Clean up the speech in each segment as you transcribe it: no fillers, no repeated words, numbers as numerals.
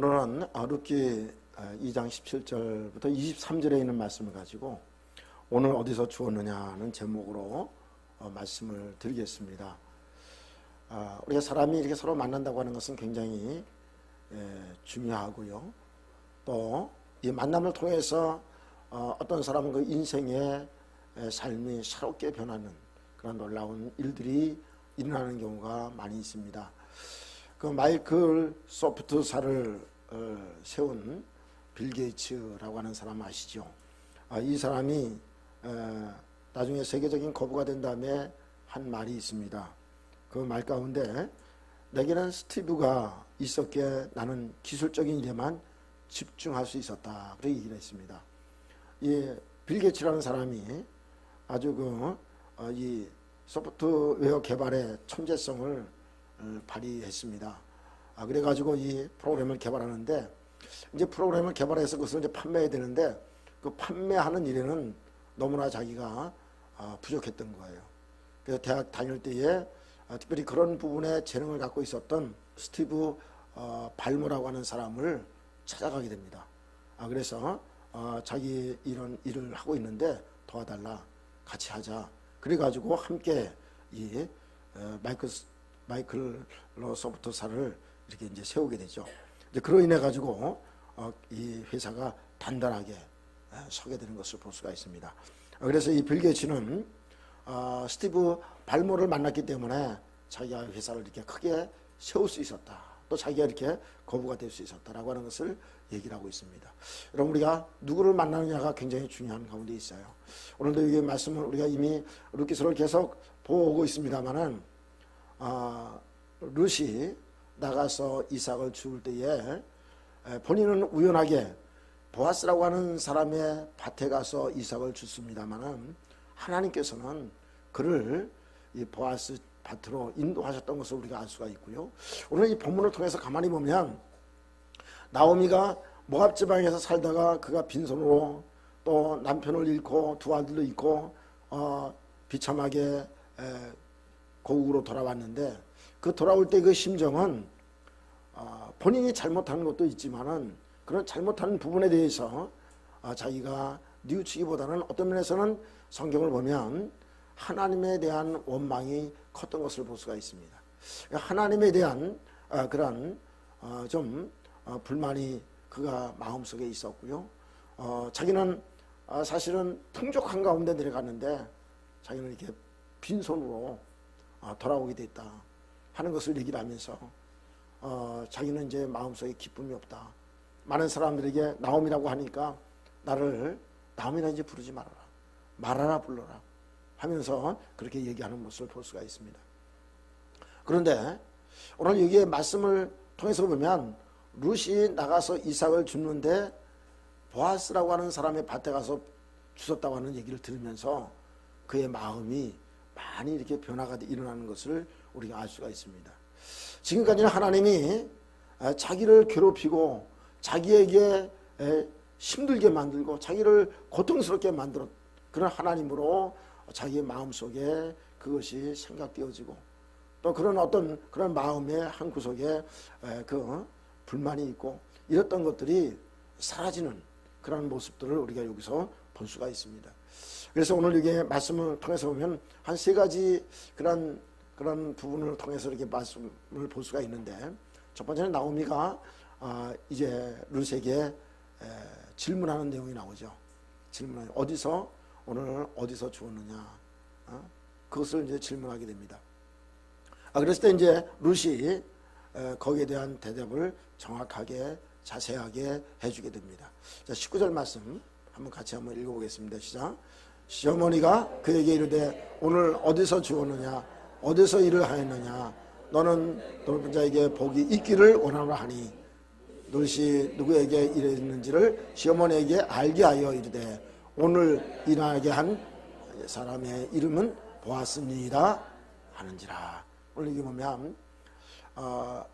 오늘은 룻기 2장 17절부터 23절에 있는 말씀을 가지고 오늘 어디서 주었느냐는 제목으로 말씀을 드리겠습니다. 우리가 사람이 이렇게 서로 만난다고 하는 것은 굉장히 중요하고요. 또 이 만남을 통해서 어떤 사람은 그 인생의 삶이 새롭게 변하는 그런 놀라운 일들이 일어나는 경우가 많이 있습니다. 그 마이클 소프트사를 세운 빌 게이츠라고 하는 사람 아시죠? 이 사람이 나중에 세계적인 거부가 된 다음에 한 말이 있습니다. 그 말 가운데 내게는 스티브가 있었기에 나는 기술적인 일에만 집중할 수 있었다. 그렇게 얘기를 했습니다. 이 빌 게이츠라는 사람이 아주 이 소프트웨어 개발의 천재성을 발휘했습니다. 그래가지고 이 프로그램을 개발하는데 이제 프로그램을 개발해서 그것을 이제 판매해야 되는데 그 판매하는 일에는 너무나 자기가 부족했던 거예요. 그래서 대학 다닐 때에 특별히 그런 부분에 재능을 갖고 있었던 스티브 발모라고 하는 사람을 찾아가게 됩니다. 그래서 자기 이런 일을 하고 있는데 도와달라, 같이 하자. 그래가지고 함께 이 마이클 소프트사를 이렇게 이제 세우게 되죠. 이제 그로 인해 가지고 이 회사가 단단하게 서게 되는 것을 볼 수가 있습니다. 그래서 이 빌 게이츠는 스티브 발모를 만났기 때문에 자기가 회사를 이렇게 크게 세울 수 있었다. 또 자기가 이렇게 거부가 될 수 있었다라고 하는 것을 얘기를 하고 있습니다. 여러분, 우리가 누구를 만나느냐가 굉장히 중요한 가운데 있어요. 오늘도 이 말씀을 우리가 이미 룻기서를 계속 보고 있습니다만은 룻이 나가서 이삭을 죽을 때에 본인은 우연하게 보아스라고 하는 사람의 밭에 가서 이삭을 죽습니다만은 하나님께서는 그를 이 보아스 밭으로 인도하셨던 것을 우리가 알 수가 있고요. 오늘 이 본문을 통해서 가만히 보면 나오미가 모압 지방에서 살다가 그가 빈손으로 또 남편을 잃고 두 아들도 잃고 비참하게 고국으로 돌아왔는데 그 돌아올 때 그 심정은 본인이 잘못한 것도 있지만은 그런 잘못한 부분에 대해서 자기가 뉘우치기보다는 어떤 면에서는 성경을 보면 하나님에 대한 원망이 컸던 것을 볼 수가 있습니다. 하나님에 대한 그런 좀 불만이 그가 마음속에 있었고요. 자기는 사실은 풍족한 가운데 내려갔는데 자기는 이렇게 빈손으로 돌아오게 됐다 하는 것을 얘기를 하면서 자기는 이제 마음속에 기쁨이 없다. 많은 사람들에게 나옴이라고 하니까 나를 나옴이라 이제 부르지 말아라. 말하라 불러라 하면서 그렇게 얘기하는 모습을 볼 수가 있습니다. 그런데 오늘 여기에 말씀을 통해서 보면 룻이 나가서 이삭을 줍는데 보아스라고 하는 사람의 밭에 가서 주웠다고 하는 얘기를 들으면서 그의 마음이 많이 이렇게 변화가 일어나는 것을 우리가 알 수가 있습니다. 지금까지는 하나님이 자기를 괴롭히고 자기에게 힘들게 만들고 자기를 고통스럽게 만들었 그런 하나님으로 자기의 마음속에 그것이 생각되어지고 또 그런 어떤 그런 마음의 한 구석에 그 불만이 있고 이랬던 것들이 사라지는 그런 모습들을 우리가 여기서 볼 수가 있습니다. 그래서 오늘 이게 말씀을 통해서 보면 한 세 가지 그런 부분을 통해서 이렇게 말씀을 볼 수가 있는데 첫 번째는 나오미가 이제 룻에게 질문하는 내용이 나오죠. 질문하는 오늘 어디서 주었느냐 그것을 이제 질문하게 됩니다. 그랬을 때 이제 룻이 거기에 대한 대답을 정확하게 자세하게 해주게 됩니다. 자, 19절 말씀 한번 같이 한번 읽어보겠습니다. 시작. 시어머니가 그에게 이르되 오늘 어디서 주었느냐 어디서 일을 하였느냐 너는 돌본 자에게 복이 있기를 원하노라 하니 룻이 누구에게 일했는지를 시어머니에게 알게 하여 이르되 오늘 일하게 한 사람의 이름은 보았습니다 하는지라. 오늘 이게 보면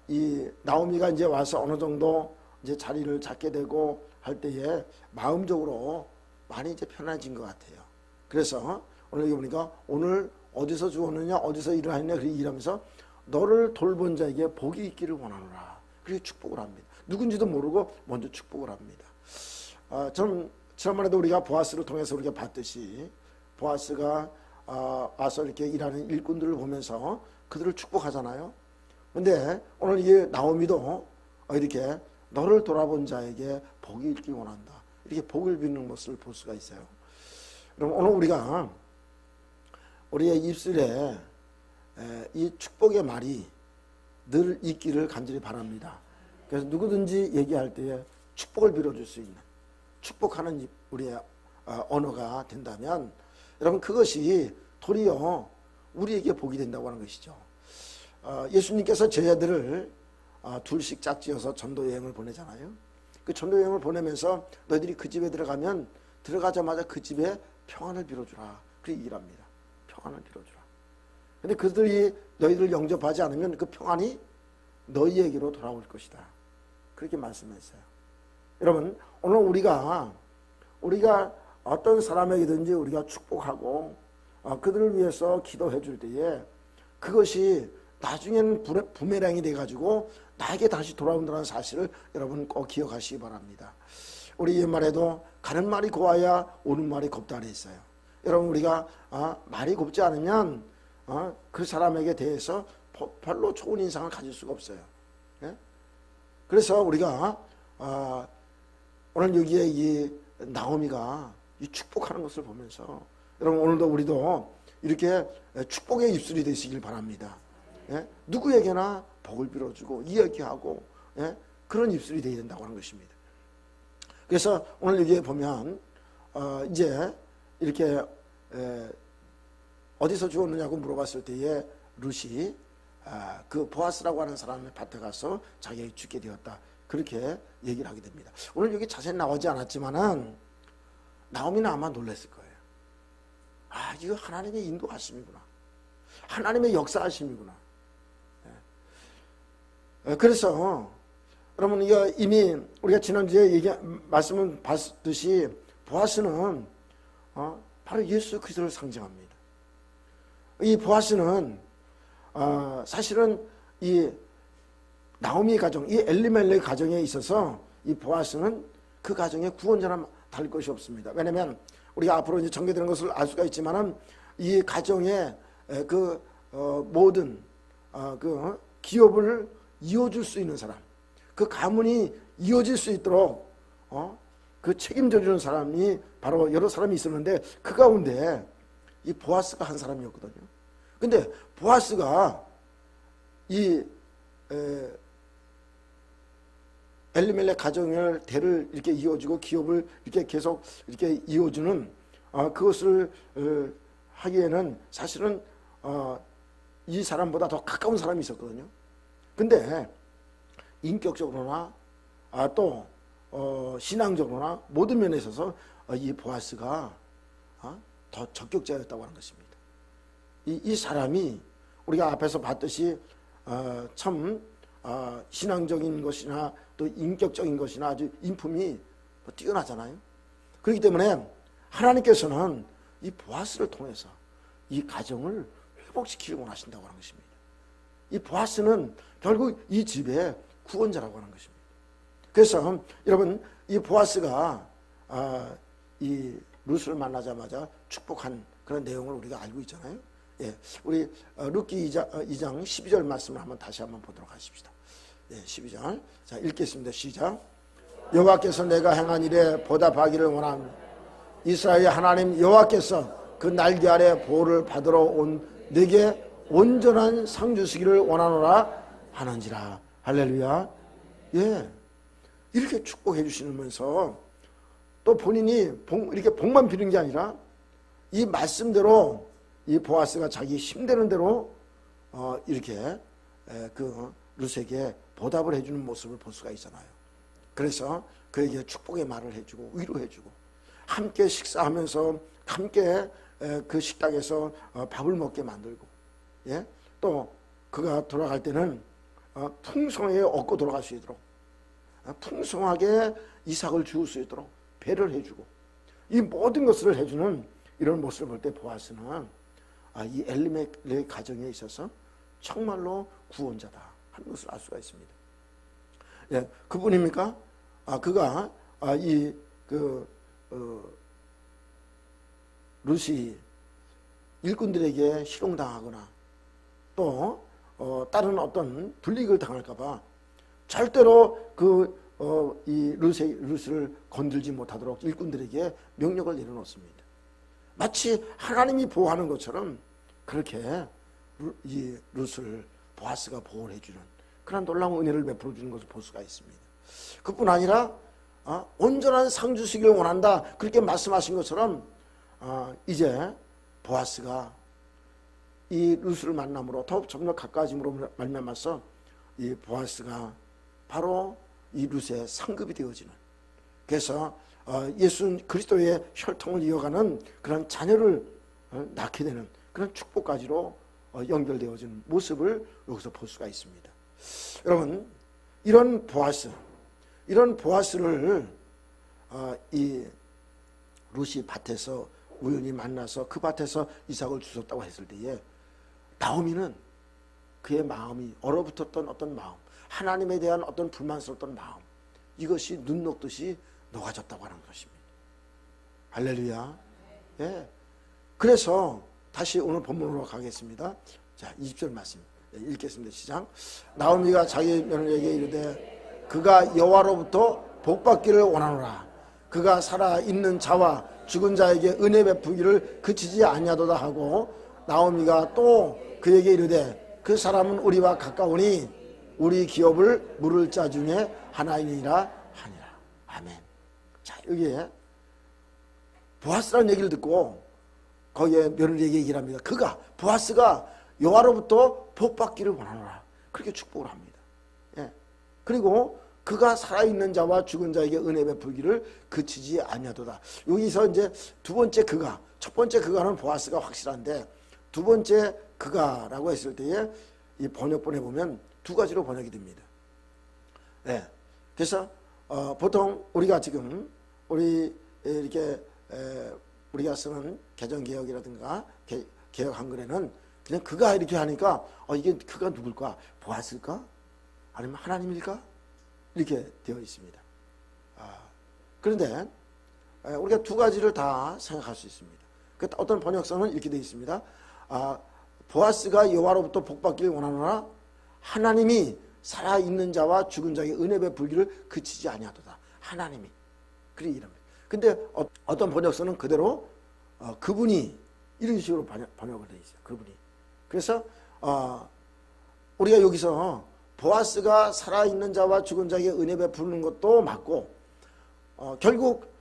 이 나오미가 이제 와서 어느 정도 이제 자리를 잡게 되고 할 때에 마음적으로 많이 이제 편해진 것 같아요. 그래서 오늘 이게 보니까 오늘 어디서 주었느냐 어디서 일을 하느냐 그렇게 일하면서 너를 돌본 자에게 복이 있기를 원하노라. 그렇게 축복을 합니다. 누군지도 모르고 먼저 축복을 합니다. 저는 지난번에도 우리가 보아스를 통해서 우리가 봤듯이 보아스가 와서 이렇게 일하는 일꾼들을 보면서 그들을 축복하잖아요. 근데 오늘 이 나오미도 이렇게 너를 돌아본 자에게 복이 있기 원한다. 이렇게 복을 비는 모습을 볼 수가 있어요. 그럼 오늘 우리가 우리의 입술에 이 축복의 말이 늘 있기를 간절히 바랍니다. 그래서 누구든지 얘기할 때에 축복을 빌어줄 수 있는 축복하는 우리의 언어가 된다면 여러분 그것이 도리어 우리에게 복이 된다고 하는 것이죠. 예수님께서 제자들을 둘씩 짝지어서 전도여행을 보내잖아요. 그 전도여행을 보내면서 너희들이 그 집에 들어가면 들어가자마자 그 집에 평안을 빌어주라. 그렇게 얘기를 합니다. 평안을 빌어주라. 근데 그들이 너희들을 영접하지 않으면 그 평안이 너희에게로 돌아올 것이다. 그렇게 말씀했어요. 여러분 오늘 우리가 어떤 사람에게든지 우리가 축복하고 그들을 위해서 기도해 줄 때에 그것이 나중에는 부메랑이 돼가지고 나에게 다시 돌아온다는 사실을 여러분 꼭 기억하시기 바랍니다. 우리 옛말에도 가는 말이 고와야 오는 말이 곱다 그랬어요. 여러분 우리가 말이 곱지 않으면 그 사람에게 대해서 별로 좋은 인상을 가질 수가 없어요. 예? 그래서 우리가 오늘 여기에 이 나오미가 이 축복하는 것을 보면서 여러분 오늘도 우리도 이렇게 축복의 입술이 되시길 바랍니다. 예? 누구에게나 복을 빌어주고 이야기하고 그런 입술이 되어야 된다고 하는 것입니다. 그래서 오늘 여기에 보면 이제 이렇게 어디서 주었느냐고 물어봤을 때에 룻이 그 보아스라고 하는 사람의 밭에 가서 자기에게 주게 되었다. 그렇게 얘기를 하게 됩니다. 오늘 여기 자세히 나오지 않았지만은 나오미는 아마 놀랐을 거예요. 이거 하나님의 인도하심이구나. 하나님의 역사하심이구나. 그래서 여러분 이미 우리가 지난주에 말씀을 봤듯이 보아스는 바로 예수 그리스도를 상징합니다. 이 보아스는 사실은 이 나오미 가정, 이 엘리멜렉 가정에 있어서 이 보아스는 그 가정의 구원자나 다를 것이 없습니다. 왜냐하면 우리가 앞으로 이제 전개되는 것을 알 수가 있지만은 이 가정의 그 모든 그 기업을 이어줄 수 있는 사람, 그 가문이 이어질 수 있도록 그 책임져 주는 사람이 바로 여러 사람이 있었는데 그 가운데 이 보아스가 한 사람이었거든요. 근데 보아스가 이 엘리멜렉 가정을 대를 이렇게 이어주고 기업을 이렇게 계속 이렇게 이어주는 그것을 하기에는 사실은 이 사람보다 더 가까운 사람이 있었거든요. 근데 인격적으로나 또 신앙적으로나 모든 면에 있어서 이 보아스가 더 적격자였다고 하는 것입니다. 이 사람이 우리가 앞에서 봤듯이 참 신앙적인 것이나 또 인격적인 것이나 아주 인품이 뛰어나잖아요. 그렇기 때문에 하나님께서는 이 보아스를 통해서 이 가정을 회복시키려고 하신다고 하는 것입니다. 이 보아스는 결국 이 집의 구원자라고 하는 것입니다. 그래서 여러분 이 보아스가 이 룻을 만나자마자 축복한 그런 내용을 우리가 알고 있잖아요. 예, 우리 룻기 2장 12절 말씀을 다시 한번 보도록 하십시다. 예, 12절. 자, 읽겠습니다. 시작. 여호와께서 내가 행한 일에 보답하기를 원합니다. 이스라엘 하나님 여호와께서 그 날개 아래 보호를 받으러 온 내게 온전한 상 주시기를 원하노라 하는지라. 할렐루야. 예, 이렇게 축복해 주시면서 또 본인이 이렇게 복만 비는 게 아니라 이 말씀대로 이 보아스가 자기 힘되는 대로 이렇게 그 룻에게 보답을 해주는 모습을 볼 수가 있잖아요. 그래서 그에게 축복의 말을 해주고 위로해주고 함께 식사하면서 함께 그 식탁에서 밥을 먹게 만들고, 예? 또 그가 돌아갈 때는 풍성하게 얻고 돌아갈 수 있도록 풍성하게 이삭을 주울 수 있도록 배를 해주고 이 모든 것을 해주는 이런 모습을 볼 때 보아스는 이 엘리멜렉 가정에 있어서 정말로 구원자다 하는 것을 알 수가 있습니다. 예, 그분입니까? 그가 룻이 일꾼들에게 희롱당하거나 또 다른 어떤 불이익을 당할까봐 절대로 이 룻을 건들지 못하도록 일꾼들에게 명령을 내려놓습니다. 마치 하나님이 보호하는 것처럼 그렇게 이 룻을 보아스가 보호를 해주는 그런 놀라운 은혜를 베풀어 주는 것을 볼 수가 있습니다. 그뿐 아니라 온전한 상주시기를 원한다 그렇게 말씀하신 것처럼 이제 보아스가 이 룻을 만남으로 더 점점 가까워짐으로 말미암아서 이 보아스가 바로 이 룻의 상급이 되어지는, 그래서 예수 그리스도의 혈통을 이어가는 그런 자녀를 낳게 되는 그런 축복까지로 연결되어지는 모습을 여기서 볼 수가 있습니다. 여러분, 이런 보아스를 이 룻이 밭에서 우연히 만나서 그 밭에서 이삭을 주셨다고 했을 때에 나오미는 그의 마음이 얼어붙었던 어떤 마음, 하나님에 대한 어떤 불만스러웠던 마음, 이것이 눈 녹듯이 녹아졌다고 하는 것입니다. 할렐루야. 예. 그래서 다시 오늘 본문으로 가겠습니다. 자, 20절 말씀 읽겠습니다. 시작. 나오미가 자기 며느리에게 이르되 그가 여호와로부터 복받기를 원하노라. 그가 살아 있는 자와 죽은 자에게 은혜 베푸기를 그치지 아니하도다 하고, 나오미가 또 그에게 이르되 그 사람은 우리와 가까우니 우리 기업을 물을 자 중에 하나이니라 하니라. 아멘. 자, 여기에 보아스라는 얘기를 듣고 거기에 며느리에게 얘기를 합니다. 보아스가 여호와로부터 복받기를 원하노라. 그렇게 축복을 합니다. 예. 그리고 그가 살아있는 자와 죽은 자에게 은혜 베풀기를 그치지 아니하도다. 여기서 이제 두 번째 첫 번째 그가는 보아스가 확실한데, 두 번째 그가라고 했을 때에 이 번역본에 보면 두 가지로 번역이 됩니다. 네. 그래서 보통 우리가 지금 우리가 쓰는 개정개혁이라든가 개혁 한글에는 그냥 그가 이렇게 하니까 이게 그가 누굴까? 보았을까? 아니면 하나님일까? 이렇게 되어 있습니다. 그런데 우리가 두 가지를 다 생각할 수 있습니다. 어떤 번역서는 이렇게 되어 있습니다. 보아스가 여호와로부터 복받기를 원하노라. 하나님이 살아있는 자와 죽은 자에게 은혜 베풀기를 그치지 아니하도다. 하나님이. 그리 이랍니다. 근데 어떤 번역서는 그대로 그분이 이런 식으로 번역을 되어 있어요. 그분이. 그래서 우리가 여기서 보아스가 살아있는 자와 죽은 자에게 은혜 베푸는 것도 맞고, 결국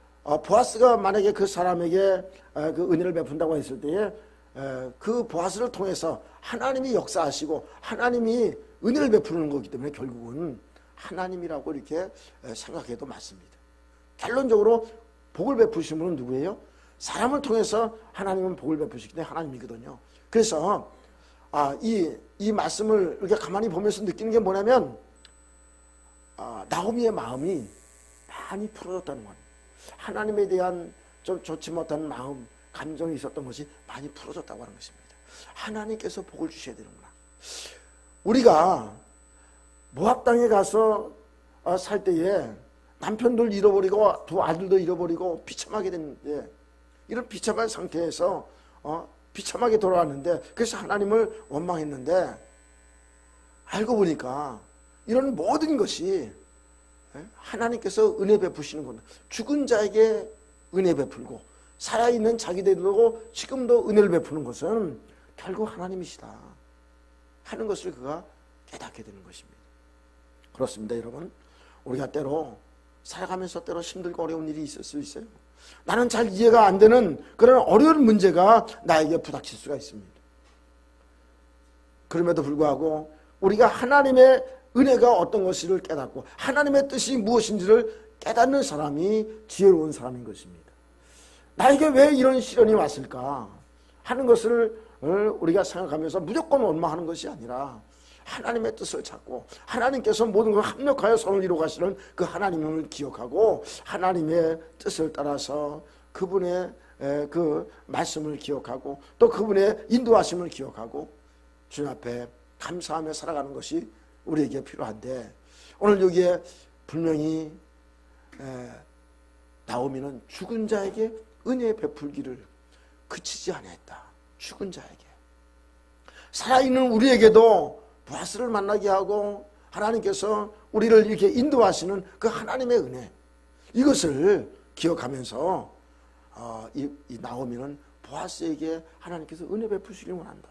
보아스가 만약에 그 사람에게 그 은혜를 베푼다고 했을 때에 그 보아스를 통해서 하나님이 역사하시고 하나님이 은혜를 베푸는 거기 때문에 결국은 하나님이라고 이렇게 생각해도 맞습니다. 결론적으로 복을 베푸신 분은 누구예요? 사람을 통해서 하나님은 복을 베푸시기 때문에 하나님이거든요. 그래서 이 말씀을 이렇게 가만히 보면서 느끼는 게 뭐냐면 나오미의 마음이 많이 풀어졌다는 것. 하나님에 대한 좀 좋지 못한 마음, 감정이 있었던 것이 많이 풀어졌다고 하는 것입니다. 하나님께서 복을 주셔야 되는구나. 우리가 모압 땅에 가서 살 때에 남편들 잃어버리고 두 아들도 잃어버리고 비참하게 됐는데, 이런 비참한 상태에서 비참하게 돌아왔는데, 그래서 하나님을 원망했는데, 알고 보니까 이런 모든 것이 하나님께서 은혜 베푸시는 것, 죽은 자에게 은혜 베풀고 살아있는 자기들도 지금도 은혜를 베푸는 것은 결국 하나님이시다 하는 것을 그가 깨닫게 되는 것입니다. 그렇습니다, 여러분. 우리가 때로 살아가면서 때로 힘들고 어려운 일이 있을 수 있어요. 나는 잘 이해가 안 되는 그런 어려운 문제가 나에게 부닥칠 수가 있습니다. 그럼에도 불구하고 우리가 하나님의 은혜가 어떤 것인지를 깨닫고 하나님의 뜻이 무엇인지를 깨닫는 사람이 지혜로운 사람인 것입니다. 나에게 왜 이런 시련이 왔을까 하는 것을 우리가 생각하면서 무조건 원망하는 것이 아니라 하나님의 뜻을 찾고 하나님께서 모든 걸 합력하여 선을 이루어 가시는 그 하나님을 기억하고 하나님의 뜻을 따라서 그분의 그 말씀을 기억하고 또 그분의 인도하심을 기억하고 주님 앞에 감사하며 살아가는 것이 우리에게 필요한데, 오늘 여기에 분명히 나오미는 죽은 자에게 은혜 베풀기를 그치지 아니했다. 죽은 자에게. 살아있는 우리에게도 보아스를 만나게 하고 하나님께서 우리를 이렇게 인도하시는 그 하나님의 은혜, 이것을 기억하면서 이 나오미는 보아스에게 하나님께서 은혜 베푸시길 원한다.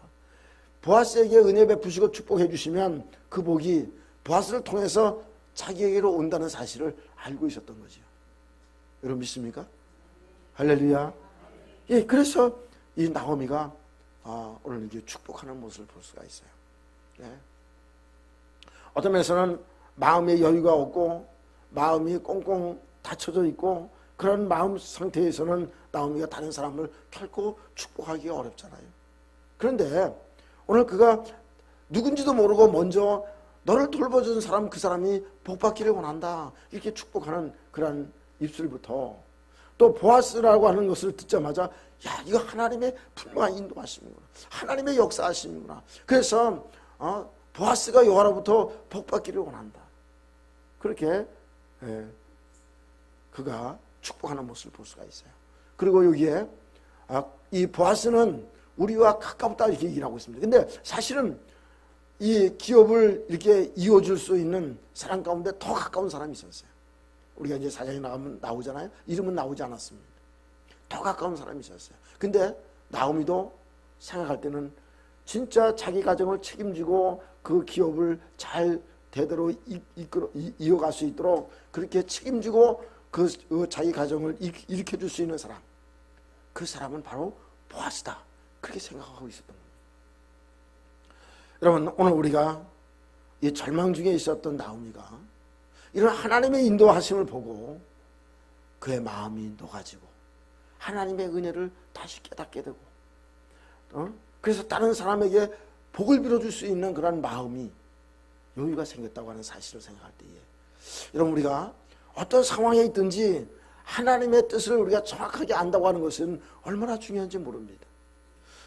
보아스에게 은혜 베푸시고 축복해 주시면 그 복이 보아스를 통해서 자기에게로 온다는 사실을 알고 있었던 거죠. 여러분 믿습니까? 할렐루야. 예, 그래서 이 나오미가 오늘 이렇게 축복하는 모습을 볼 수가 있어요. 예. 어떤 면에서는 마음의 여유가 없고 마음이 꽁꽁 닫혀져 있고 그런 마음 상태에서는 나오미가 다른 사람을 결코 축복하기가 어렵잖아요. 그런데 오늘 그가 누군지도 모르고 먼저 너를 돌봐준 사람, 그 사람이 복받기를 원한다, 이렇게 축복하는 그런 입술부터 또 보아스라고 하는 것을 듣자마자 야, 이거 하나님의 분명한 인도하심이구나, 하나님의 역사하심이구나. 그래서 보아스가 여호와로부터 복받기를 원한다, 그렇게 그가 축복하는 모습을 볼 수가 있어요. 그리고 여기에 이 보아스는 우리와 가깝다 이렇게 얘기를 하고 있습니다. 근데 사실은 이 기업을 이렇게 이어줄 수 있는 사람 가운데 더 가까운 사람이 있었어요. 우리가 이제 사장이 나가면 나오잖아요. 이름은 나오지 않았습니다. 더 가까운 사람이 있었어요. 근데 나오미도 생각할 때는 진짜 자기 가정을 책임지고 그 기업을 잘 대대로 이어갈 수 있도록 그렇게 책임지고 그 자기 가정을 일으켜줄 수 있는 사람, 그 사람은 바로 보아스다, 그렇게 생각하고 있었던 겁니다. 여러분, 오늘 우리가 이 절망 중에 있었던 나오미가 이런 하나님의 인도하심을 보고 그의 마음이 녹아지고 하나님의 은혜를 다시 깨닫게 되고 그래서 다른 사람에게 복을 빌어줄 수 있는 그런 마음이, 여유가 생겼다고 하는 사실을 생각할 때에 여러분, 우리가 어떤 상황에 있든지 하나님의 뜻을 우리가 정확하게 안다고 하는 것은 얼마나 중요한지 모릅니다.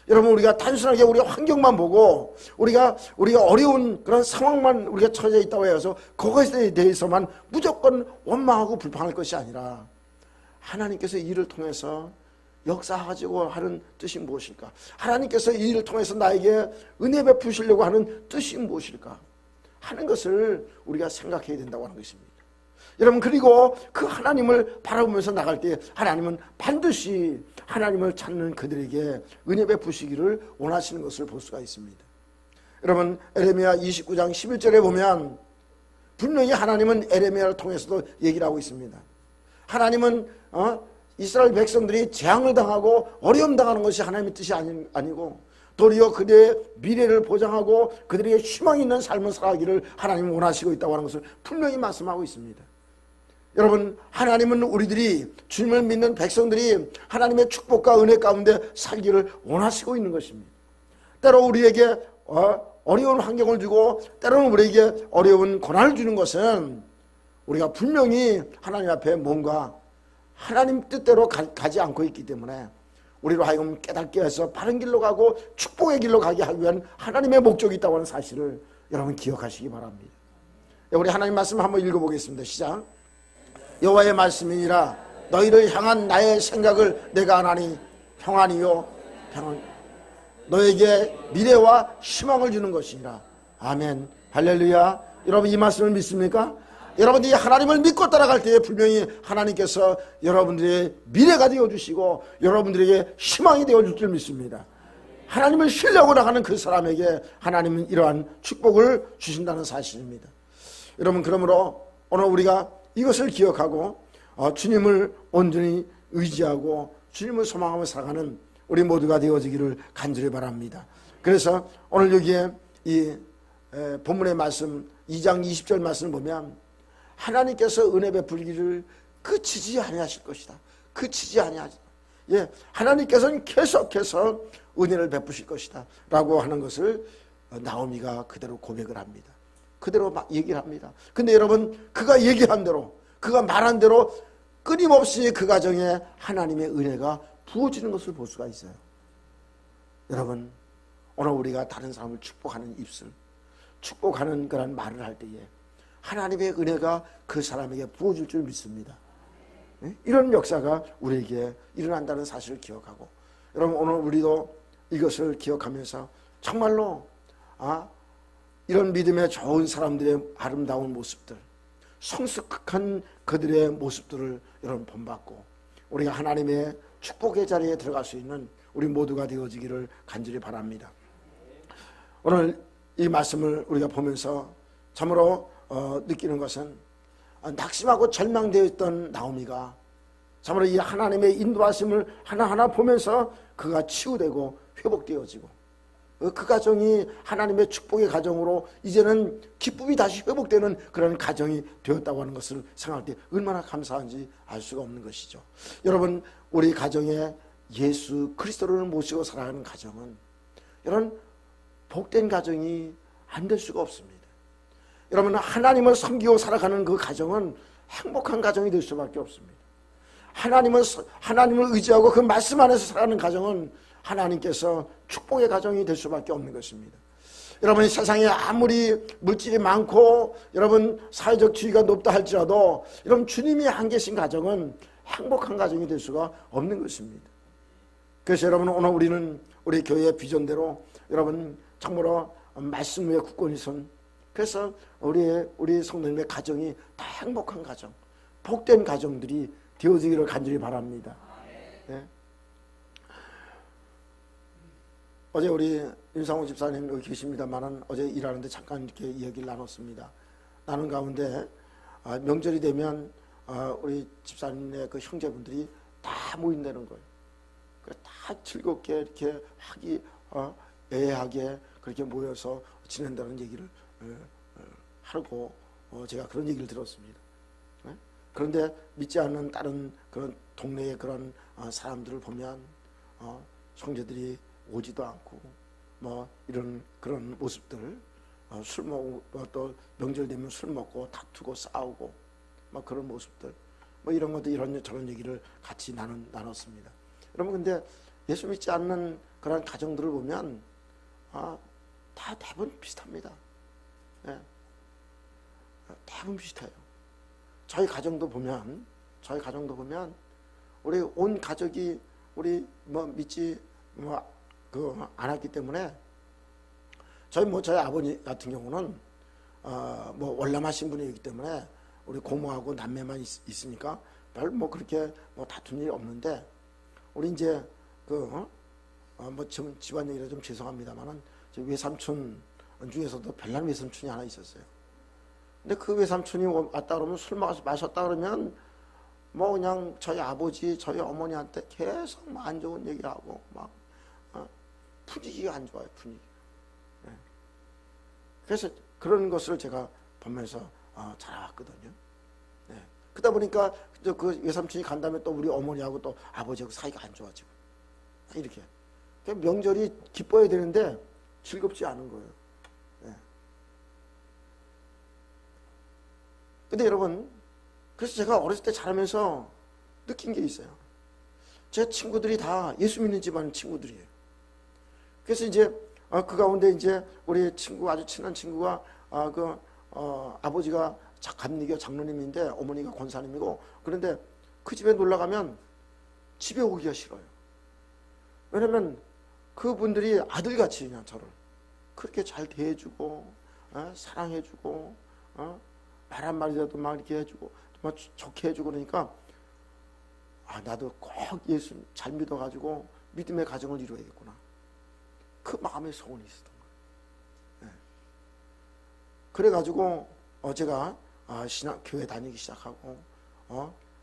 여러분, 우리가 단순하게 우리가 환경만 보고 우리가 어려운 그런 상황만 우리가 처해 있다고 해서 그것에 대해서만 무조건 원망하고 불평할 것이 아니라 하나님께서 이 일을 통해서 역사하시고 하는 뜻이 무엇일까? 하나님께서 이 일을 통해서 나에게 은혜 베푸시려고 하는 뜻이 무엇일까? 하는 것을 우리가 생각해야 된다고 하는 것입니다. 여러분, 그리고 그 하나님을 바라보면서 나갈 때 하나님은 반드시 하나님을 찾는 그들에게 은혜 베푸시기를 원하시는 것을 볼 수가 있습니다. 여러분, 에레미야 29장 11절에 보면 분명히 하나님은 에레미야를 통해서도 얘기를 하고 있습니다. 하나님은 이스라엘 백성들이 재앙을 당하고 어려움 당하는 것이 하나님의 뜻이 아니고 도리어 그들의 미래를 보장하고 그들에게 희망 있는 삶을 살아가기를 하나님은 원하시고 있다고 하는 것을 분명히 말씀하고 있습니다. 여러분, 하나님은 우리들이 주님을 믿는 백성들이 하나님의 축복과 은혜 가운데 살기를 원하시고 있는 것입니다. 때로 우리에게 어려운 환경을 주고 때로는 우리에게 어려운 고난을 주는 것은 우리가 분명히 하나님 앞에 뭔가 하나님 뜻대로 가지 않고 있기 때문에 우리로 하여금 깨닫게 해서 바른 길로 가고 축복의 길로 가게 하기 위한 하나님의 목적이 있다고 하는 사실을 여러분 기억하시기 바랍니다. 우리 하나님 말씀 한번 읽어보겠습니다. 시작. 여호와의 말씀이니라 너희를 향한 나의 생각을 내가 아나니 평안이요 평안, 너에게 미래와 희망을 주는 것이니라. 아멘. 할렐루야. 여러분, 이 말씀을 믿습니까? 여러분들이 하나님을 믿고 따라갈 때에 분명히 하나님께서 여러분들의 미래가 되어주시고 여러분들에게 희망이 되어줄 줄 믿습니다. 하나님을 신뢰하고 나가는 그 사람에게 하나님은 이러한 축복을 주신다는 사실입니다. 여러분, 그러므로 오늘 우리가 이것을 기억하고 주님을 온전히 의지하고 주님을 소망하며 살아가는 우리 모두가 되어지기를 간절히 바랍니다. 그래서 오늘 여기에 이 본문의 말씀 2장 20절 말씀을 보면 하나님께서 은혜 베풀기를 그치지 아니하실 것이다. 그치지 아니하시다. 예, 하나님께서는 계속해서 은혜를 베푸실 것이다 라고 하는 것을 나오미가 그대로 고백을 합니다. 그대로 막 얘기를 합니다. 근데 여러분, 그가 얘기한 대로, 그가 말한 대로 끊임없이 그 가정에 하나님의 은혜가 부어지는 것을 볼 수가 있어요. 여러분, 오늘 우리가 다른 사람을 축복하는 입술, 축복하는 그런 말을 할 때에 하나님의 은혜가 그 사람에게 부어질 줄 믿습니다. 이런 역사가 우리에게 일어난다는 사실을 기억하고, 여러분 오늘 우리도 이것을 기억하면서 정말로 이런 믿음의 좋은 사람들의 아름다운 모습들, 성숙한 그들의 모습들을 여러분 본받고 우리가 하나님의 축복의 자리에 들어갈 수 있는 우리 모두가 되어지기를 간절히 바랍니다. 오늘 이 말씀을 우리가 보면서 참으로 느끼는 것은 낙심하고 절망되어 있던 나오미가 참으로 이 하나님의 인도하심을 하나하나 보면서 그가 치유되고 회복되어지고 그 가정이 하나님의 축복의 가정으로 이제는 기쁨이 다시 회복되는 그런 가정이 되었다고 하는 것을 생각할 때 얼마나 감사한지 알 수가 없는 것이죠. 여러분 우리 가정에 예수 그리스도를 모시고 살아가는 가정은 이런 복된 가정이 안 될 수가 없습니다. 여러분 하나님을 섬기고 살아가는 그 가정은 행복한 가정이 될 수밖에 없습니다. 하나님을 의지하고 그 말씀 안에서 살아가는 가정은 하나님께서 축복의 가정이 될 수밖에 없는 것입니다. 여러분 세상에 아무리 물질이 많고 여러분 사회적 지위가 높다 할지라도 여러분 주님이 안 계신 가정은 행복한 가정이 될 수가 없는 것입니다. 그래서 여러분 오늘 우리는 우리 교회의 비전대로 여러분 참으로 말씀 위에 굳건히 선, 그래서 우리 성도님의 가정이 다 행복한 가정, 복된 가정들이 되어지기를 간절히 바랍니다. 네. 어제 우리 윤상호 집사님 여기 계십니다만은 어제 일하는데 잠깐 이렇게 이야기를 나눴습니다. 나눈 가운데 명절이 되면 우리 집사님의 그 형제분들이 다 모인다는 거예요. 다 즐겁게 이렇게 애하게 그렇게 모여서 지낸다는 얘기를 하고 제가 그런 얘기를 들었습니다. 그런데 믿지 않는 다른 그런 동네의 그런 사람들을 보면 형제들이 오지도 않고 뭐 이런 그런 모습들, 술 먹고 또 명절 되면 술 먹고 다투고 싸우고 막 그런 모습들, 뭐 이런 것도 이런 저런 얘기를 같이 나눴습니다. 여러분 근데 예수 믿지 않는 그런 가정들을 보면 다 대부분 비슷합니다. 네. 대부분 비슷해요. 저희 가정도 보면 우리 온 가족이 우리 뭐 믿지 안 했기 때문에 저희 아버지 같은 경우는 뭐 월남하신 분이기 때문에 우리 고모하고 남매만 있으니까 별 뭐 그렇게 뭐 다툰 일이 없는데 우리 이제 뭐 집안 얘기라 좀 죄송합니다만은 외삼촌 중에서도 별난 외삼촌이 하나 있었어요. 근데 그 외삼촌이 왔다 그러면 술 마셨다 그러면 뭐 그냥 저희 아버지 저희 어머니한테 계속 안 좋은 얘기하고 막 분위기가 안 좋아요. 분위기. 네. 그래서 그런 것을 제가 보면서 자라왔거든요. 네. 그러다 보니까 그 외삼촌이 간 다음에 또 우리 어머니하고 또 아버지하고 사이가 안 좋아지고 이렇게 명절이 기뻐야 되는데 즐겁지 않은 거예요. 네. 근데 여러분 그래서 제가 어렸을 때 자라면서 느낀 게 있어요. 제 친구들이 다 예수 믿는 집안 친구들이에요. 그래서 이제 그 가운데 이제 우리 친구 아주 친한 친구가 아버지가 감리교 장로님인데 어머니가 권사님이고, 그런데 그 집에 놀러 가면 집에 오기가 싫어요. 왜냐면 그분들이 아들같이 그냥 저를 그렇게 잘 대해주고 사랑해주고 말 한마디라도 막 이렇게 해주고 막 좋게 해주고 그러니까 나도 꼭 예수 잘 믿어가지고 믿음의 가정을 이루어야겠구나. 그 마음에 소원이 있었던 거예요. 네. 그래가지고 제가 교회 다니기 시작하고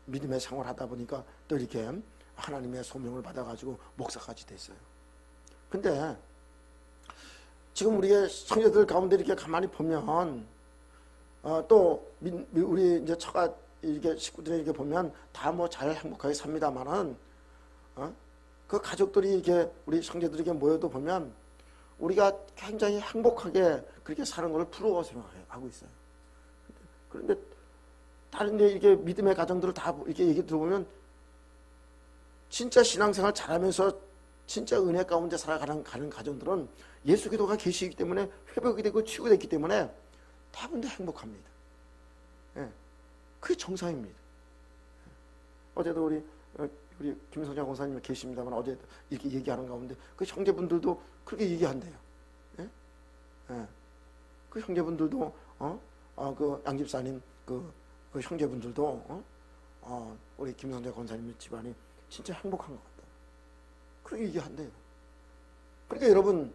믿음의 생활하다 보니까 또 이렇게 하나님의 소명을 받아가지고 목사까지 됐어요. 근데 지금 우리의 성도들 가운데 이렇게 가만히 보면 또 우리 이제 처가 이렇게 식구들이 이렇게 보면 다 뭐 잘 행복하게 삽니다만은 그 가족들이 이렇게 우리 성도들에게 모여도 보면 우리가 굉장히 행복하게 그렇게 사는 걸 부러워 생각하고 있어요. 그런데 다른 데 이렇게 믿음의 가정들을 다 이렇게 얘기 들어보면 진짜 신앙생활 잘하면서 진짜 은혜 가운데 살아가는 가정들은 예수 기도가 계시기 때문에 회복이 되고 치유됐기 때문에 대부분 다 행복합니다. 그게 정상입니다. 어제도 우리 김성자 권사님 계십니다만 어제 이렇게 얘기하는 가운데 그 형제분들도 그렇게 얘기한대요. 예? 예. 그 형제분들도 그 양집사님 그 형제분들도 우리 김성자 권사님의 집안이 진짜 행복한 것 같다. 그렇게 얘기한대요. 그러니까 여러분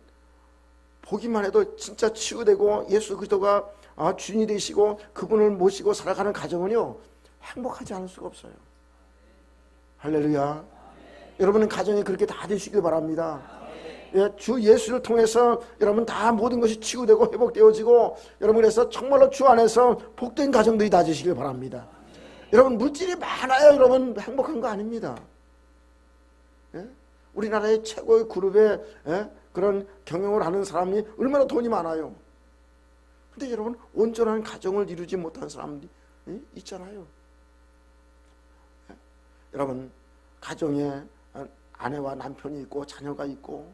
보기만 해도 진짜 치유되고 예수 그리스도가 주인이 되시고 그분을 모시고 살아가는 가정은요 행복하지 않을 수가 없어요. 할렐루야. 여러분은 가정이 그렇게 다 되시길 바랍니다. 예, 주 예수를 통해서 여러분 다 모든 것이 치유되고 회복되어지고 여러분 그래서 정말로 주 안에서 복된 가정들이 다 되시길 바랍니다. 여러분 물질이 많아요 여러분 행복한 거 아닙니다. 예? 우리나라의 최고의 그룹의 그런 경영을 하는 사람이 얼마나 돈이 많아요. 근데 여러분 온전한 가정을 이루지 못한 사람들이 있잖아요. 여러분 가정에 아내와 남편이 있고 자녀가 있고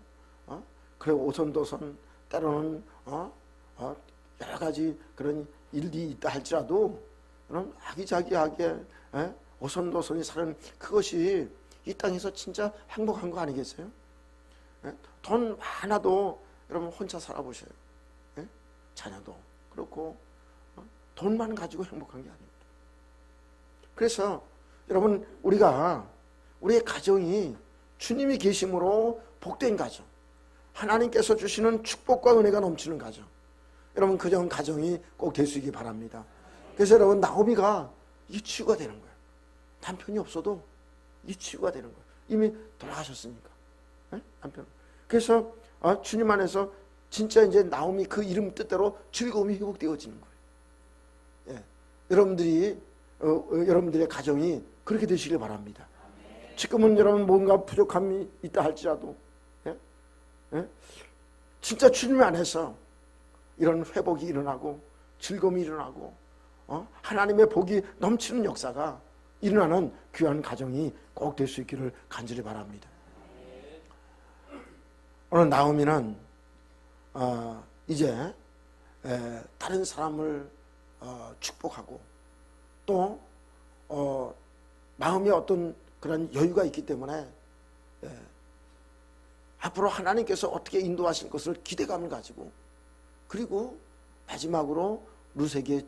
그리고 오손도손 때로는 여러 가지 그런 일이 있다 할지라도 그런 아기자기하게 오손도손이 사는 그것이 이 땅에서 진짜 행복한 거 아니겠어요? 돈 많아도 여러분 혼자 살아보세요. 자녀도 그렇고 돈만 가지고 행복한 게 아닙니다. 그래서 여러분 우리의 가정이 주님이 계심으로 복된 가정, 하나님께서 주시는 축복과 은혜가 넘치는 가정, 여러분 그런 가정이 꼭 될 수 있기 바랍니다. 그래서 여러분 나오미가 이게 치유가 되는 거예요. 남편이 없어도 이 치유가 되는 거예요. 이미 돌아가셨으니까 남편. 그래서 주님 안에서 진짜 이제 나오미 그 이름 뜻대로 즐거움이 회복되어지는 거예요. 예. 여러분들의 가정이 그렇게 되시길 바랍니다. 지금은 여러분 뭔가 부족함이 있다 할지라도 진짜 주님 안에서 이런 회복이 일어나고 즐거움이 일어나고 하나님의 복이 넘치는 역사가 일어나는 귀한 가정이 꼭 될 수 있기를 간절히 바랍니다. 오늘 나오미는 이제 다른 사람을 축복하고 또 마음에 어떤 그런 여유가 있기 때문에 앞으로 하나님께서 어떻게 인도하실 것을 기대감을 가지고 그리고 마지막으로 룻에게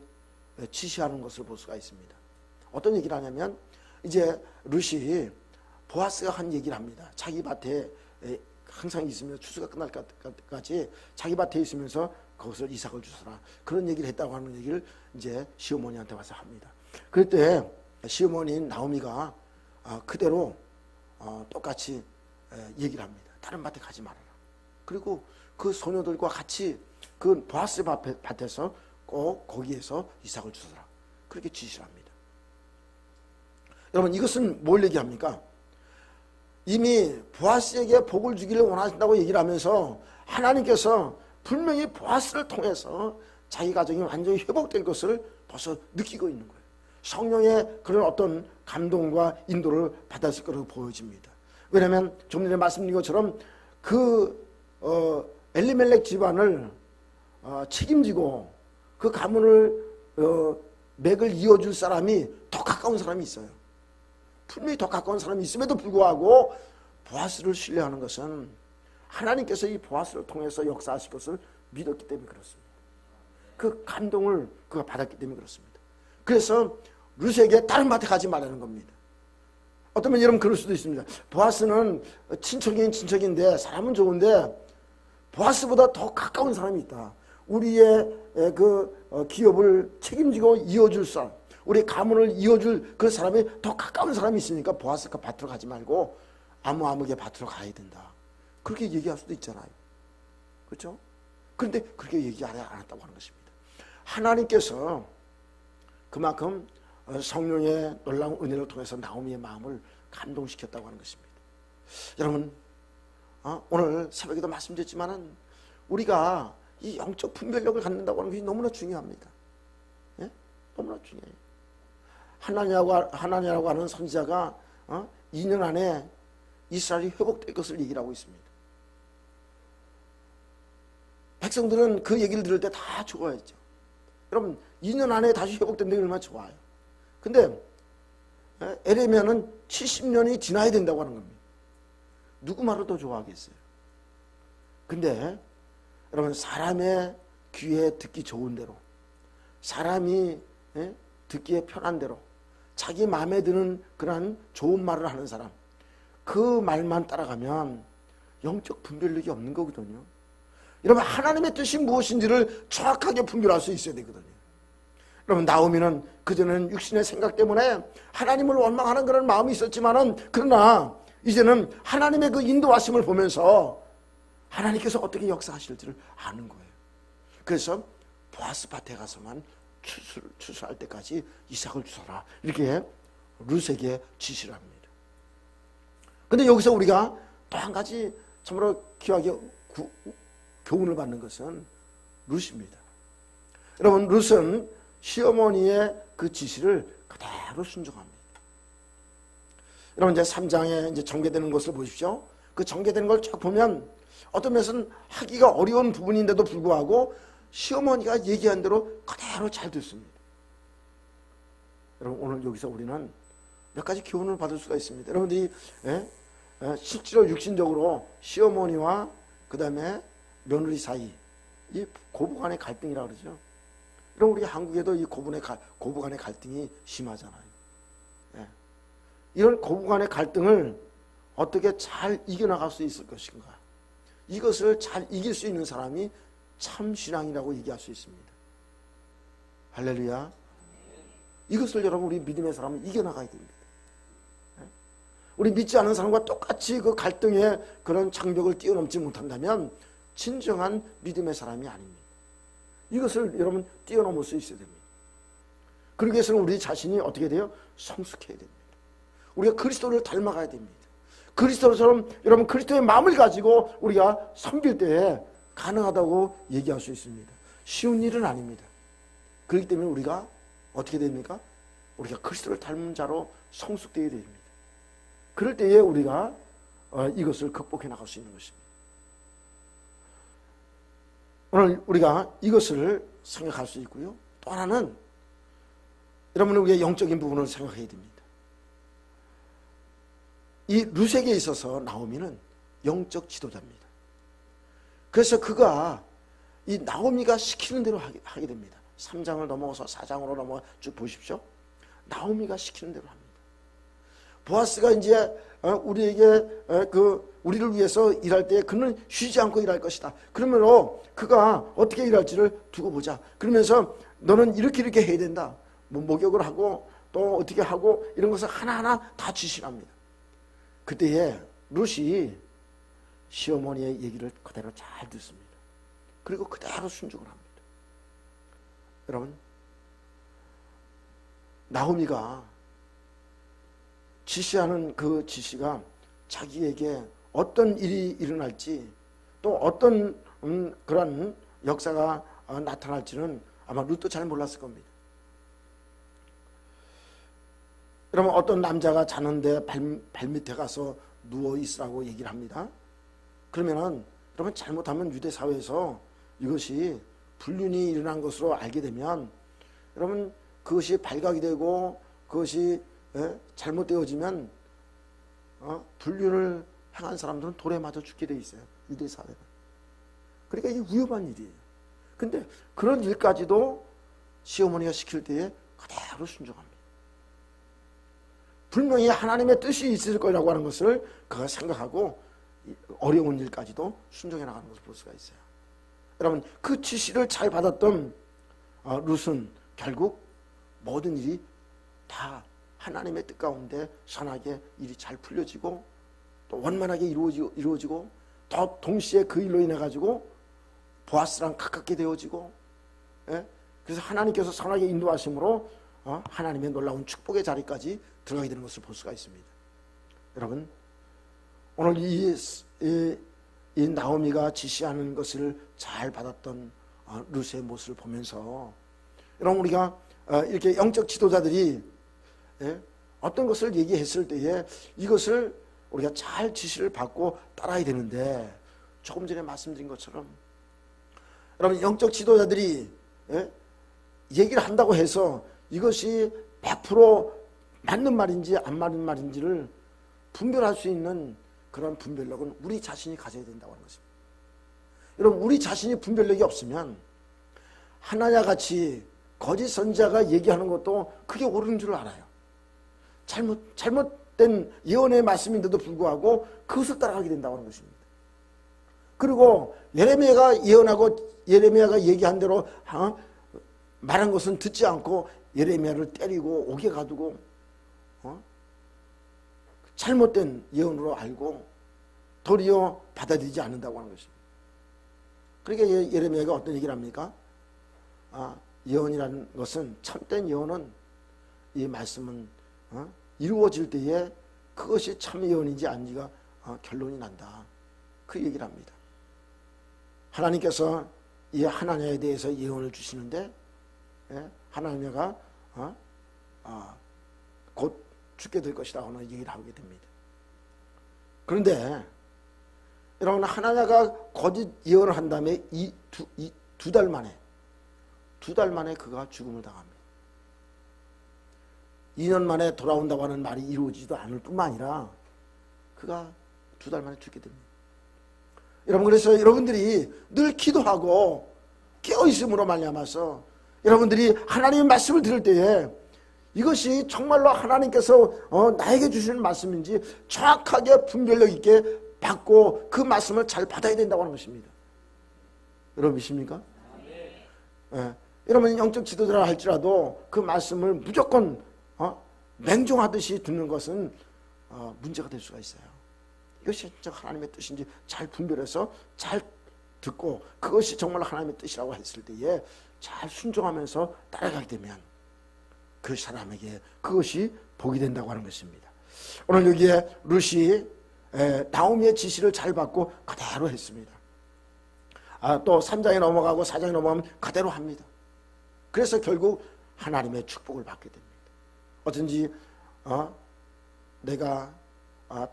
지시하는 것을 볼 수가 있습니다. 어떤 얘기를 하냐면 이제 룻이 보아스가 한 얘기를 합니다. 자기 밭에 항상 있으면서 추수가 끝날 때까지 자기 밭에 있으면서 거기서 이삭을 주서라 그런 얘기를 했다고 하는 얘기를 이제 시어머니한테 와서 합니다. 그럴 때 시어머니인 나오미가 그대로 똑같이 얘기를 합니다. 다른 밭에 가지 말아라. 그리고 그 소녀들과 같이 그 보아스 밭에서 꼭 거기에서 이삭을 주서라 그렇게 지시를 합니다. 여러분 이것은 뭘 얘기합니까? 이미 보아스에게 복을 주기를 원하신다고 얘기를 하면서 하나님께서 분명히 보아스를 통해서 자기 가정이 완전히 회복될 것을 벌써 느끼고 있는 거예요. 성령의 그런 어떤 감동과 인도를 받았을 거라고 보여집니다. 왜냐하면 좀 전에 말씀드린 것처럼 그 엘리멜렉 집안을 책임지고 그 가문을 맥을 이어줄 사람이 더 가까운 사람이 있어요. 분명히 더 가까운 사람이 있음에도 불구하고 보아스를 신뢰하는 것은 하나님께서 이 보아스를 통해서 역사하실 것을 믿었기 때문에 그렇습니다. 그 감동을 그가 받았기 때문에 그렇습니다. 그래서 룻에게 다른 밭에 가지 말라는 겁니다. 어쩌면 여러분 그럴 수도 있습니다. 보아스는 친척인 친척인데 사람은 좋은데 보아스보다 더 가까운 사람이 있다. 우리의 그 기업을 책임지고 이어줄 사람, 우리 가문을 이어줄 그 사람이 더 가까운 사람이 있으니까 보아스가 밭으로 가지 말고 아무개 밭으로 가야 된다. 그렇게 얘기할 수도 있잖아요. 그렇죠? 그런데 그렇게 얘기 안 했다고 하는 것입니다. 하나님께서 그만큼 성령의 놀라운 은혜를 통해서 나오미의 마음을 감동시켰다고 하는 것입니다. 여러분 오늘 새벽에도 말씀드렸지만은 우리가 이 영적 분별력을 갖는다고 하는 것이 너무나 중요합니다. 예? 너무나 중요해요. 하나냐라고 하는 선지자가 2년 안에 이스라엘이 회복될 것을 얘기를 하고 있습니다. 백성들은 그 얘기를 들을 때 다 좋아했죠. 여러분 2년 안에 다시 회복된다는 게 얼마나 좋아요. 근데 에레미야는 70년이 지나야 된다고 하는 겁니다. 누구 말을 더 좋아하겠어요? 근데 여러분, 사람의 귀에 듣기 좋은 대로, 사람이 듣기에 편한 대로, 자기 마음에 드는 그런 좋은 말을 하는 사람, 그 말만 따라가면 영적 분별력이 없는 거거든요. 여러분, 하나님의 뜻이 무엇인지를 정확하게 분별할 수 있어야 되거든요. 여러분, 나오미는 그전에는 육신의 생각 때문에 하나님을 원망하는 그런 마음이 있었지만은, 그러나 이제는 하나님의 그 인도하심을 보면서 하나님께서 어떻게 역사하실지를 아는 거예요. 그래서 보아스 밭에 가서만 추수할 때까지 이삭을 주소라, 이렇게 룻에게 지시를 합니다. 근데 여기서 우리가 또 한 가지 참으로 귀하게 교훈을 받는 것은 룻입니다. 여러분, 룻은 시어머니의 그 지시를 그대로 순종합니다. 여러분, 이제 3장에 이제 전개되는 것을 보십시오. 그 전개되는 걸 쫙 보면 어떤 면에서는 하기가 어려운 부분인데도 불구하고 시어머니가 얘기한 대로 그대로 잘 듣습니다. 여러분, 오늘 여기서 우리는 몇 가지 교훈을 받을 수가 있습니다. 여러분들이 실제로 육신적으로 시어머니와 그 다음에 며느리 사이, 이 고부간의 갈등이라고 그러죠. 그럼 우리 한국에도 이 고부간의 갈등이 심하잖아요. 이런 고부간의 갈등을 어떻게 잘 이겨나갈 수 있을 것인가, 이것을 잘 이길 수 있는 사람이 참 신앙이라고 얘기할 수 있습니다. 할렐루야. 이것을 여러분, 우리 믿음의 사람은 이겨나가야 됩니다. 우리 믿지 않은 사람과 똑같이 그 갈등의 그런 장벽을 뛰어넘지 못한다면 진정한 믿음의 사람이 아닙니다. 이것을 여러분 뛰어넘을 수 있어야 됩니다. 그러기 위해서는 우리 자신이 어떻게 돼요? 성숙해야 됩니다. 우리가 그리스도를 닮아가야 됩니다. 그리스도처럼 여러분, 그리스도의 마음을 가지고 우리가 섬길 때에 가능하다고 얘기할 수 있습니다. 쉬운 일은 아닙니다. 그렇기 때문에 우리가 어떻게 됩니까? 우리가 그리스도를 닮은 자로 성숙되어야 됩니다. 그럴 때에 우리가 이것을 극복해 나갈 수 있는 것입니다. 오늘 우리가 이것을 생각할 수 있고요. 또 하나는 여러분, 우리의 영적인 부분을 생각해야 됩니다. 이 룻에게 있어서 나오미는 영적 지도자입니다. 그래서 그가 이 나오미가 시키는 대로 하게 됩니다. 3장을 넘어가서 4장으로 넘어가 쭉 보십시오. 나오미가 시키는 대로 합니다. 보아스가 이제 우리에게 우리를 위해서 일할 때 그는 쉬지 않고 일할 것이다. 그러므로 그가 어떻게 일할지를 두고 보자. 그러면서 너는 이렇게 해야 된다. 뭐 목욕을 하고 또 어떻게 하고 이런 것을 하나하나 다 지시를 합니다. 그때에 룻이 시어머니의 얘기를 그대로 잘 듣습니다. 그리고 그대로 순종을 합니다. 여러분, 나오미가 지시하는 그 지시가 자기에게 어떤 일이 일어날지, 또 어떤 그런 역사가 나타날지는 아마 룻도 잘 몰랐을 겁니다. 여러분, 어떤 남자가 자는데 발밑에 가서 누워 있으라고 얘기를 합니다. 그러면은 여러분, 잘못하면 유대 사회에서 이것이 불륜이 일어난 것으로 알게 되면 여러분, 그것이 발각이 되고 그것이 잘못되어지면 불륜을 행한 사람들은 돌에 맞아 죽게 돼 있어요. 유대 사회는. 그러니까 이게 위험한 일이에요. 근데 그런 일까지도 시어머니가 시킬 때에 그대로 순종합니다. 분명히 하나님의 뜻이 있을 거라고 하는 것을 그가 생각하고 어려운 일까지도 순종해 나가는 것을 볼 수가 있어요. 여러분, 그 지시를 잘 받았던 룻은 결국 모든 일이 다 하나님의 뜻 가운데 선하게 일이 잘 풀려지고 또 원만하게 이루어지고 더 동시에 그 일로 인해 가지고 보아스랑 가깝게 되어지고, 그래서 하나님께서 선하게 인도하심으로 하나님의 놀라운 축복의 자리까지 들어가게 되는 것을 볼 수가 있습니다. 여러분, 오늘 이 나오미가 지시하는 것을 잘 받았던 룻의 모습을 보면서 여러분, 우리가 이렇게 영적 지도자들이 어떤 것을 얘기했을 때에 이것을 우리가 잘 지시를 받고 따라야 되는데, 조금 전에 말씀드린 것처럼 여러분, 영적 지도자들이 얘기를 한다고 해서 이것이 100% 맞는 말인지 안 맞는 말인지를 분별할 수 있는 그런 분별력은 우리 자신이 가져야 된다고 하는 것입니다. 여러분, 우리 자신이 분별력이 없으면 하나냐 같이 거짓 선지자가 얘기하는 것도 그게 옳은 줄 알아요. 잘못된 예언의 말씀인데도 불구하고 그것을 따라가게 된다고 하는 것입니다. 그리고 예레미야가 예언하고 예레미야가 얘기한 대로 말한 것은 듣지 않고 예레미야를 때리고 옥에 가두고 잘못된 예언으로 알고 도리어 받아들이지 않는다고 하는 것입니다. 그러니까 예레미야가 어떤 얘기를 합니까? 예언이라는 것은, 참된 예언은, 이 말씀은 이루어질 때에 그것이 참 예언인지 아닌지가 결론이 난다. 그 얘기를 합니다. 하나님께서 이 하나냐에 대해서 예언을 주시는데, 하나냐가 곧 죽게 될 것이라고 하는 얘기를 하게 됩니다. 그런데 여러분, 하나냐가 거짓 예언을 한 다음에 두 달 만에 그가 죽음을 당합니다. 2년 만에 돌아온다고 하는 말이 이루어지지도 않을 뿐만 아니라 그가 2달 만에 죽게 됩니다. 여러분, 그래서 여러분들이 늘 기도하고 깨어있음으로 말미암아서 여러분들이 하나님의 말씀을 들을 때에 이것이 정말로 하나님께서 나에게 주시는 말씀인지 정확하게 분별력 있게 받고 그 말씀을 잘 받아야 된다고 하는 것입니다. 여러분 믿습니까? 네. 여러분, 영적 지도자라 할지라도 그 말씀을 무조건 맹종하듯이 듣는 것은 문제가 될 수가 있어요. 이것이 진짜 하나님의 뜻인지 잘 분별해서 잘 듣고 그것이 정말 하나님의 뜻이라고 했을 때에 잘 순종하면서 따라가게 되면 그 사람에게 그것이 복이 된다고 하는 것입니다. 오늘 여기에 룻이 나오미의 지시를 잘 받고 그대로 했습니다. 또 3장에 넘어가고 4장에 넘어가면 그대로 합니다. 그래서 결국 하나님의 축복을 받게 됩니다. 어쩐지 내가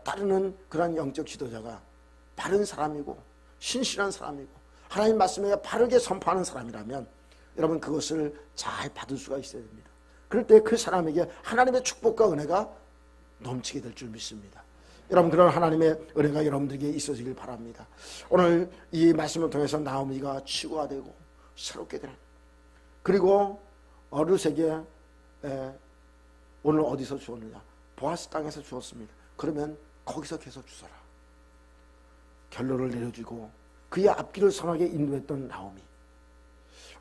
따르는 그런 영적 지도자가 바른 사람이고 신실한 사람이고 하나님 말씀에 바르게 선포하는 사람이라면 여러분 그것을 잘 받을 수가 있어야 됩니다. 그럴 때 그 사람에게 하나님의 축복과 은혜가 넘치게 될 줄 믿습니다. 여러분, 그런 하나님의 은혜가 여러분들에게 있어지길 바랍니다. 오늘 이 말씀을 통해서 나오미가 치유가 되고 새롭게 되는, 그리고 룻에게 오늘 어디서 주었느냐? 보아스 땅에서 주었습니다. 그러면 거기서 계속 주소라. 결론을 내려주고 그의 앞길을 선하게 인도했던 나오미.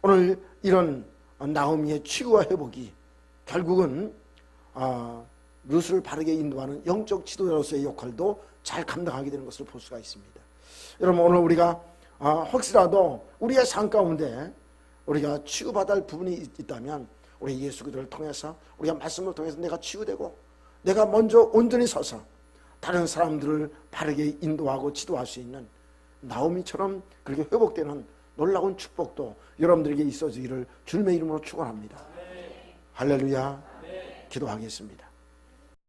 오늘 이런 나오미의 치유와 회복이 결국은 룻을 바르게 인도하는 영적 지도자로서의 역할도 잘 감당하게 되는 것을 볼 수가 있습니다. 여러분, 오늘 우리가 혹시라도 우리의 삶 가운데 우리가 치유받아야 할 부분이 있다면 우리 예수 그리스도를 통해서, 우리가 말씀을 통해서 내가 치유되고 내가 먼저 온전히 서서 다른 사람들을 바르게 인도하고 지도할 수 있는 나오미처럼 그렇게 회복되는 놀라운 축복도 여러분들에게 있어지기를 주님의 이름으로 축원합니다. 할렐루야. 기도하겠습니다.